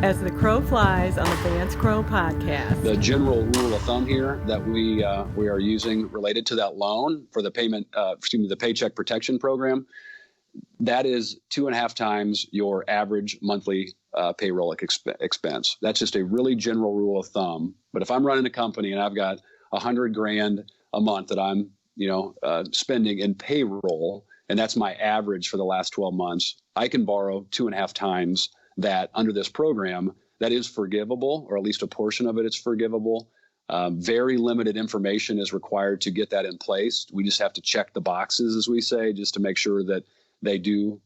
as the crow flies on the Vance Crow podcast. The general rule of thumb here that we are using related to that loan for the the Paycheck Protection Program, that is 2.5 times your average monthly payroll expense. That's just a really general rule of thumb. But if I'm running a company and I've got $100,000 a month that I'm spending in payroll, and that's my average for the last 12 months, I can borrow 2.5 times that under this program. That is forgivable, or at least a portion of it is forgivable. Very limited information is required to get that in place. We just have to check the boxes, as we say, just to make sure that they do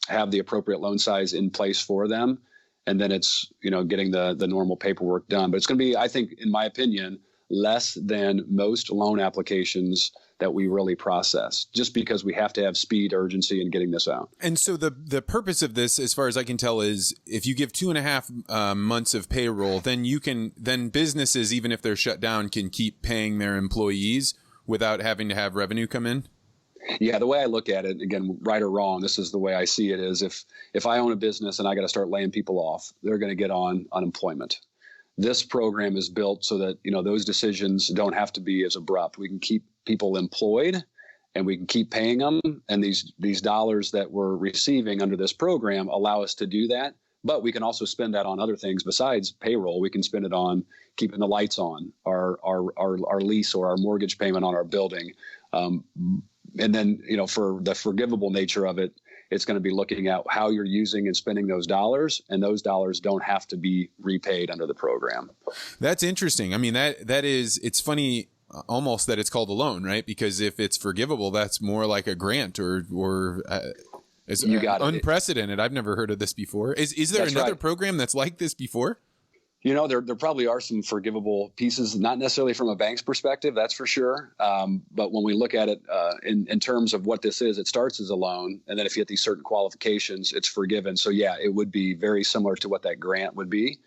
have the appropriate loan size in place for them. And then it's, getting the normal paperwork done. But it's going to be, I think, in my opinion, less than most loan applications that we really process, just because we have to have speed, urgency in getting this out. And so the purpose of this, as far as I can tell, is if you give 2.5 months of payroll, then businesses, even if they're shut down, can keep paying their employees without having to have revenue come in? Yeah, the way I look at it, again, right or wrong, this is the way I see it, is if I own a business and I got to start laying people off, they're going to get on unemployment. This program is built so that, those decisions don't have to be as abrupt. We can keep people employed and we can keep paying them. And these dollars that we're receiving under this program allow us to do that. But we can also spend that on other things besides payroll. We can spend it on keeping the lights on, our lease or our mortgage payment on our building. And then, for the forgivable nature of it, it's going to be looking at how you're using and spending those dollars, and those dollars don't have to be repaid under the program. That's interesting. I mean, that is, it's funny almost that it's called a loan, right? Because if it's forgivable, that's more like a grant or it's unprecedented. I've never heard of this before. Is there that's another right. program that's like this before? There probably are some forgivable pieces, not necessarily from a bank's perspective, that's for sure. But when we look at it in terms of what this is, it starts as a loan. And then if you hit these certain qualifications, it's forgiven. So, yeah, it would be very similar to what that grant would be.